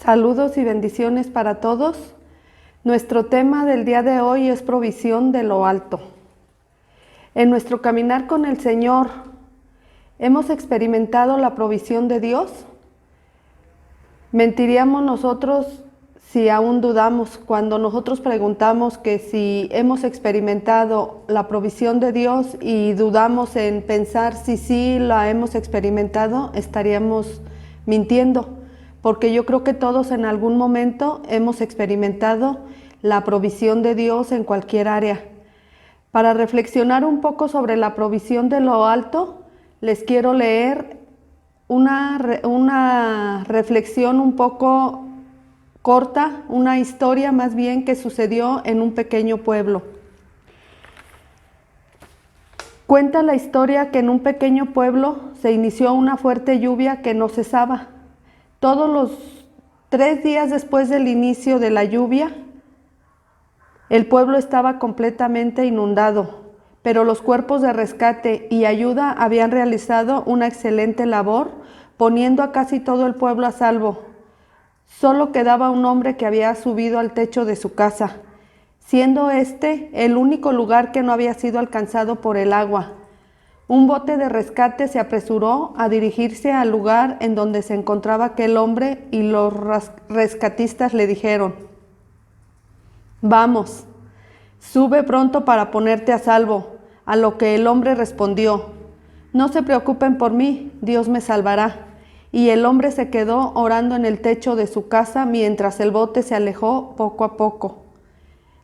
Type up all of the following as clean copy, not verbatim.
Saludos y bendiciones para todos. Nuestro tema del día de hoy es provisión de lo alto. En nuestro caminar con el Señor, ¿hemos experimentado la provisión de Dios? Mentiríamos nosotros si aún dudamos cuando nosotros preguntamos que si hemos experimentado la provisión de Dios y dudamos en pensar si sí la hemos experimentado, estaríamos mintiendo. Porque yo creo que todos en algún momento hemos experimentado la provisión de Dios en cualquier área. Para reflexionar un poco sobre la provisión de lo alto, les quiero leer una reflexión un poco corta, una historia más bien que sucedió en un pequeño pueblo. Cuenta la historia que en un pequeño pueblo se inició una fuerte lluvia que no cesaba. Todos los 3 días después del inicio de la lluvia, el pueblo estaba completamente inundado, pero los cuerpos de rescate y ayuda habían realizado una excelente labor, poniendo a casi todo el pueblo a salvo. Solo quedaba un hombre que había subido al techo de su casa, siendo este el único lugar que no había sido alcanzado por el agua. Un bote de rescate se apresuró a dirigirse al lugar en donde se encontraba aquel hombre y los rescatistas le dijeron: «Vamos, sube pronto para ponerte a salvo», a lo que el hombre respondió: «No se preocupen por mí, Dios me salvará». Y el hombre se quedó orando en el techo de su casa mientras el bote se alejó poco a poco.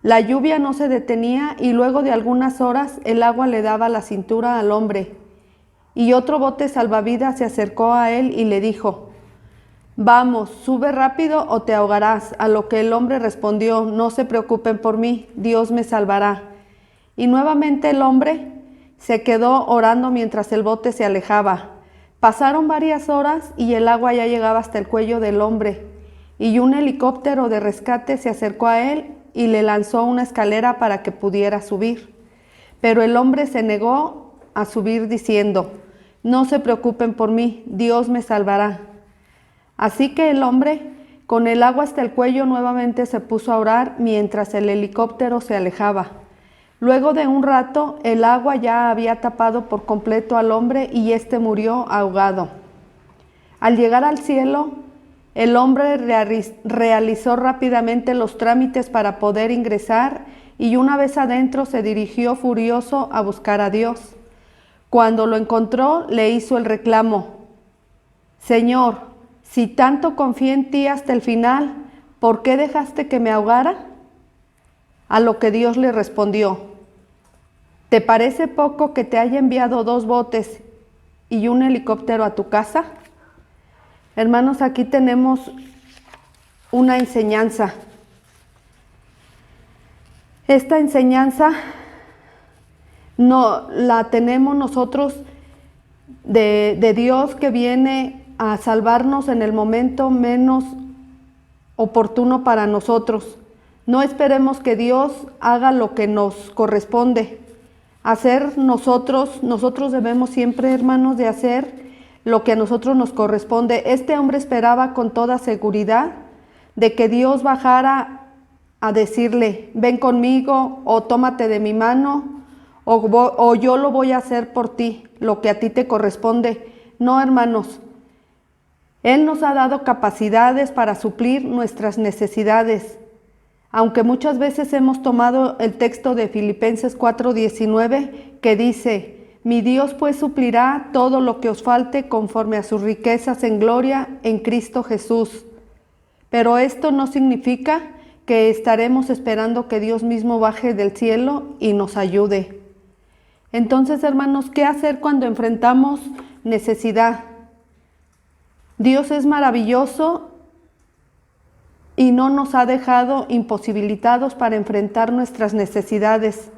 La lluvia no se detenía y luego de algunas horas el agua le daba la cintura al hombre. Y otro bote salvavidas se acercó a él y le dijo: «Vamos, sube rápido o te ahogarás», a lo que el hombre respondió: «No se preocupen por mí, Dios me salvará». Y nuevamente el hombre se quedó orando mientras el bote se alejaba. Pasaron varias horas y el agua ya llegaba hasta el cuello del hombre, y un helicóptero de rescate se acercó a él y le lanzó una escalera para que pudiera subir. Pero el hombre se negó a subir diciendo: «No se preocupen por mí, Dios me salvará». Así que el hombre, con el agua hasta el cuello, nuevamente se puso a orar mientras el helicóptero se alejaba. Luego de un rato, el agua ya había tapado por completo al hombre y éste murió ahogado. Al llegar al cielo, el hombre realizó rápidamente los trámites para poder ingresar y una vez adentro se dirigió furioso a buscar a Dios. Cuando lo encontró, le hizo el reclamo: «Señor, si tanto confié en ti hasta el final, ¿por qué dejaste que me ahogara?». A lo que Dios le respondió: «¿Te parece poco que te haya enviado 2 botes y un helicóptero a tu casa?». Hermanos, aquí tenemos una enseñanza. Esta enseñanza no la tenemos nosotros de Dios, que viene a salvarnos en el momento menos oportuno para nosotros. No esperemos que Dios haga lo que nos corresponde hacer nosotros. Nosotros debemos siempre, hermanos, de hacer lo que a nosotros nos corresponde. Este hombre esperaba con toda seguridad de que Dios bajara a decirle: «Ven conmigo», o «Tómate de mi mano», o «Yo lo voy a hacer por ti, lo que a ti te corresponde». No, hermanos, Él nos ha dado capacidades para suplir nuestras necesidades. Aunque muchas veces hemos tomado el texto de Filipenses 4:19, que dice: «Mi Dios pues suplirá todo lo que os falte conforme a sus riquezas en gloria en Cristo Jesús». Pero esto no significa que estaremos esperando que Dios mismo baje del cielo y nos ayude. Entonces, hermanos, ¿qué hacer cuando enfrentamos necesidad? Dios es maravilloso y no nos ha dejado imposibilitados para enfrentar nuestras necesidades.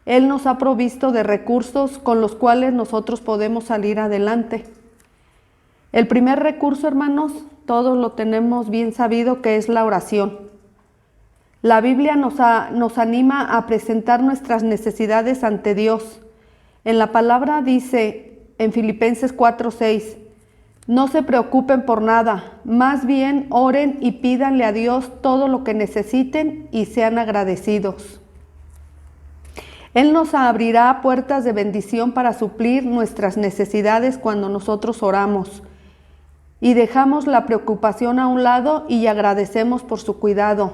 Él nos ha provisto de recursos con los cuales nosotros podemos salir adelante. El primer recurso, hermanos, todos lo tenemos bien sabido, que es la oración. La Biblia nos anima a presentar nuestras necesidades ante Dios. En la palabra dice en Filipenses 4:6: No se preocupen por nada, más bien oren y pídanle a Dios todo lo que necesiten y sean agradecidos. Él nos abrirá puertas de bendición para suplir nuestras necesidades cuando nosotros oramos y dejamos la preocupación a un lado y agradecemos por su cuidado.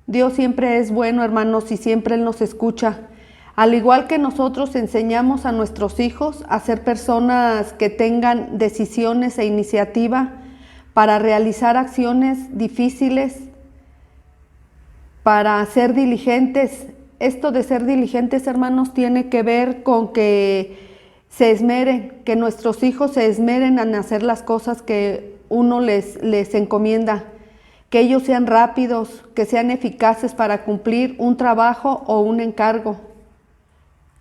Dios siempre es bueno, hermanos, y siempre Él nos escucha. Al igual que nosotros enseñamos a nuestros hijos a ser personas que tengan decisiones e iniciativa para realizar acciones difíciles, para ser diligentes. Esto de ser diligentes, hermanos, tiene que ver con que se esmeren, que nuestros hijos se esmeren en hacer las cosas que uno les encomienda, que ellos sean rápidos, que sean eficaces para cumplir un trabajo o un encargo.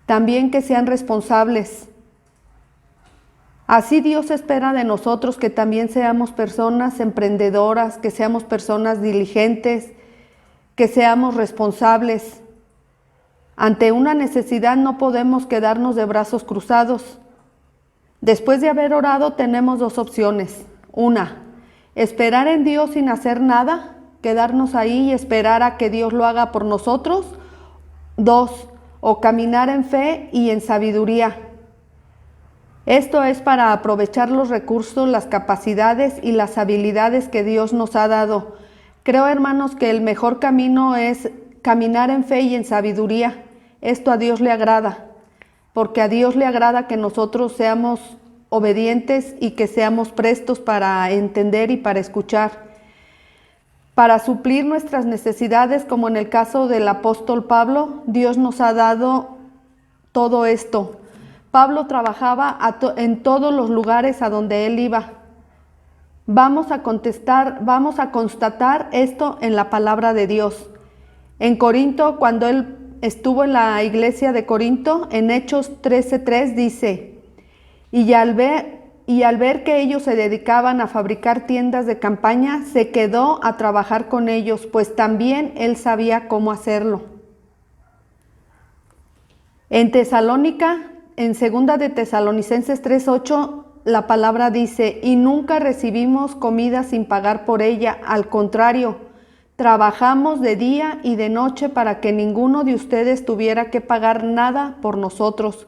También que sean responsables. Así Dios espera de nosotros que también seamos personas emprendedoras, que seamos personas diligentes, que seamos responsables. Ante una necesidad no podemos quedarnos de brazos cruzados. Después de haber orado tenemos dos opciones. Una, esperar en Dios sin hacer nada, quedarnos ahí y esperar a que Dios lo haga por nosotros. Dos, o caminar en fe y en sabiduría. Esto es para aprovechar los recursos, las capacidades y las habilidades que Dios nos ha dado. Creo, hermanos, que el mejor camino es caminar en fe y en sabiduría. Esto a Dios le agrada, porque a Dios le agrada que nosotros seamos obedientes y que seamos prestos para entender y para escuchar. Para suplir nuestras necesidades, como en el caso del apóstol Pablo, Dios nos ha dado todo esto. Pablo trabajaba en todos los lugares a donde él iba. Vamos a constatar esto en la palabra de Dios. En Corinto, cuando él estuvo en la iglesia de Corinto, en Hechos 13:3 dice, y al ver que ellos se dedicaban a fabricar tiendas de campaña, se quedó a trabajar con ellos, pues también él sabía cómo hacerlo. En Tesalónica, en 2 de Tesalonicenses 3:8, la palabra dice, y nunca recibimos comida sin pagar por ella, al contrario, trabajamos de día y de noche para que ninguno de ustedes tuviera que pagar nada por nosotros.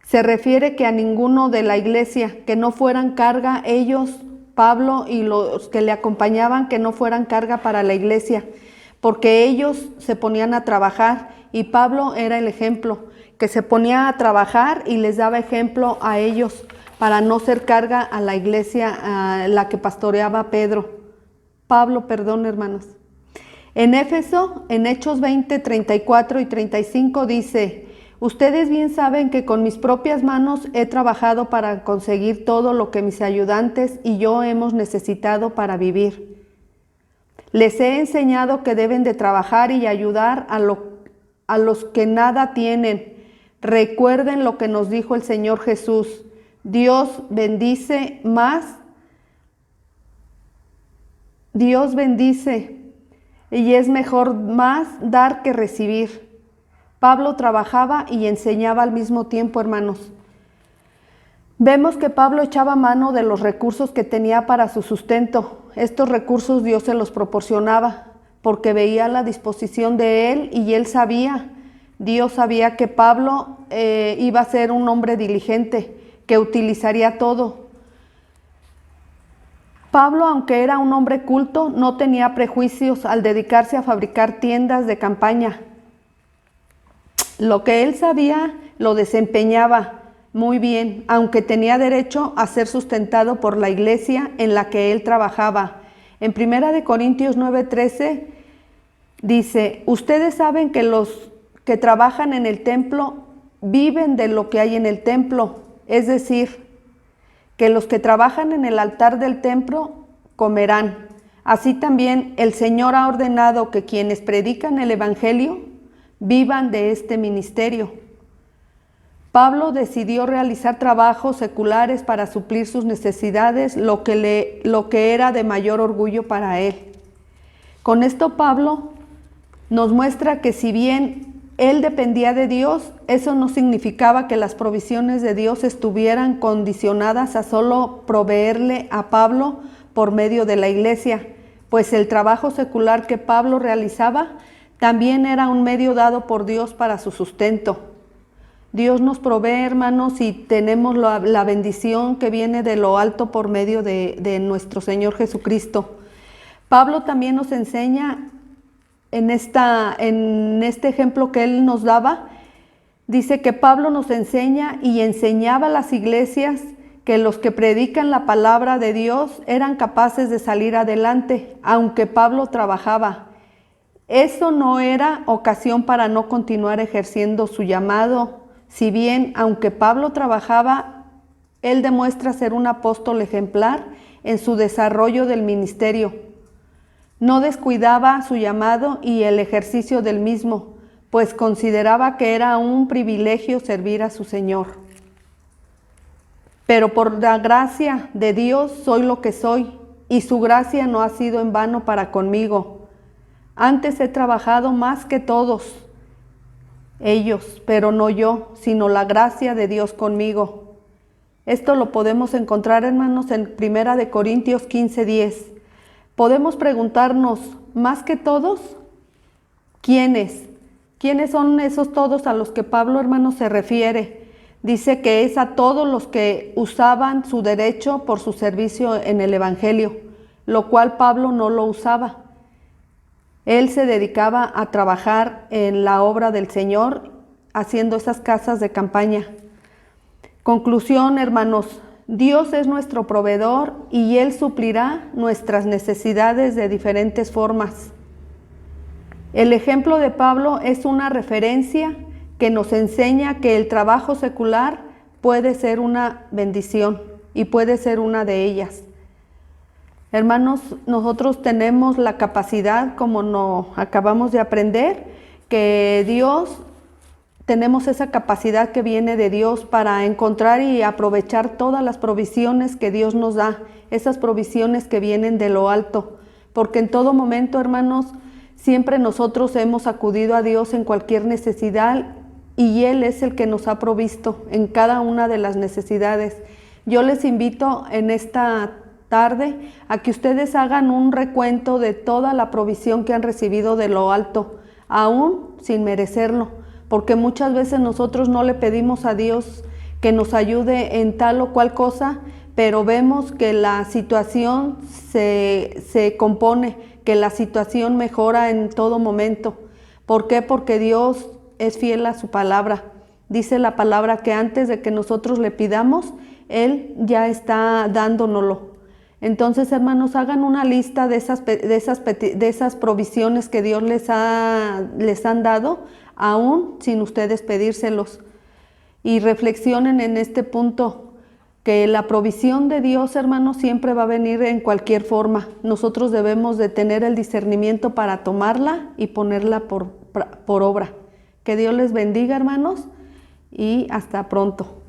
Se refiere que a ninguno de la iglesia, que no fueran carga ellos, Pablo y los que le acompañaban, que no fueran carga para la iglesia, porque ellos se ponían a trabajar y Pablo era el ejemplo, que se ponía a trabajar y les daba ejemplo a ellos para no ser carga a la iglesia a la que pastoreaba Pablo, hermanos. En Éfeso, en Hechos 20, 34 y 35 dice, ustedes bien saben que con mis propias manos he trabajado para conseguir todo lo que mis ayudantes y yo hemos necesitado para vivir. Les he enseñado que deben de trabajar y ayudar a los que nada tienen. Recuerden lo que nos dijo el Señor Jesús. Dios bendice y es mejor más dar que recibir. Pablo trabajaba y enseñaba al mismo tiempo, hermanos. Vemos que Pablo echaba mano de los recursos que tenía para su sustento. Estos recursos Dios se los proporcionaba porque veía la disposición de él y él sabía, Dios sabía que Pablo iba a ser un hombre diligente, que utilizaría todo. Pablo, aunque era un hombre culto, no tenía prejuicios al dedicarse a fabricar tiendas de campaña. Lo que él sabía lo desempeñaba muy bien, aunque tenía derecho a ser sustentado por la iglesia en la que él trabajaba. En 1 Corintios 9:13 dice, ustedes saben que los que trabajan en el templo viven de lo que hay en el templo, es decir, que los que trabajan en el altar del templo comerán. Así también el Señor ha ordenado que quienes predican el evangelio vivan de este ministerio. Pablo decidió realizar trabajos seculares para suplir sus necesidades, lo que era de mayor orgullo para él. Con esto Pablo nos muestra que si bien él dependía de Dios, eso no significaba que las provisiones de Dios estuvieran condicionadas a solo proveerle a Pablo por medio de la iglesia, pues el trabajo secular que Pablo realizaba también era un medio dado por Dios para su sustento. Dios nos provee, hermanos, y tenemos la bendición que viene de lo alto por medio de nuestro Señor Jesucristo. Pablo también nos enseña en este ejemplo que él nos daba, dice que Pablo nos enseña y enseñaba a las iglesias que los que predican la palabra de Dios eran capaces de salir adelante, aunque Pablo trabajaba. Eso no era ocasión para no continuar ejerciendo su llamado. Si bien, aunque Pablo trabajaba, él demuestra ser un apóstol ejemplar en su desarrollo del ministerio. No descuidaba su llamado y el ejercicio del mismo, pues consideraba que era un privilegio servir a su Señor. Pero por la gracia de Dios soy lo que soy, y su gracia no ha sido en vano para conmigo. Antes he trabajado más que todos ellos, pero no yo, sino la gracia de Dios conmigo. Esto lo podemos encontrar, hermanos, en 1 Corintios 15:10. Podemos preguntarnos, más que todos, ¿quiénes? ¿Quiénes son esos todos a los que Pablo, hermanos, se refiere? Dice que es a todos los que usaban su derecho por su servicio en el Evangelio, lo cual Pablo no lo usaba. Él se dedicaba a trabajar en la obra del Señor, haciendo esas casas de campaña. Conclusión, hermanos, Dios es nuestro proveedor y Él suplirá nuestras necesidades de diferentes formas. El ejemplo de Pablo es una referencia que nos enseña que el trabajo secular puede ser una bendición y puede ser una de ellas. Hermanos, nosotros tenemos la capacidad, como nos acabamos de aprender, que tenemos esa capacidad que viene de Dios para encontrar y aprovechar todas las provisiones que Dios nos da, esas provisiones que vienen de lo alto, porque en todo momento, hermanos, siempre nosotros hemos acudido a Dios en cualquier necesidad y Él es el que nos ha provisto en cada una de las necesidades. Yo les invito en esta tarde a que ustedes hagan un recuento de toda la provisión que han recibido de lo alto, aún sin merecerlo. Porque muchas veces nosotros no le pedimos a Dios que nos ayude en tal o cual cosa, pero vemos que la situación se compone, que la situación mejora en todo momento. ¿Por qué? Porque Dios es fiel a su palabra. Dice la palabra que antes de que nosotros le pidamos, Él ya está dándonoslo. Entonces, hermanos, hagan una lista de esas provisiones que Dios les han dado, aún sin ustedes pedírselos. Y reflexionen en este punto, que la provisión de Dios, hermanos, siempre va a venir en cualquier forma. Nosotros debemos de tener el discernimiento para tomarla y ponerla por obra. Que Dios les bendiga, hermanos, y hasta pronto.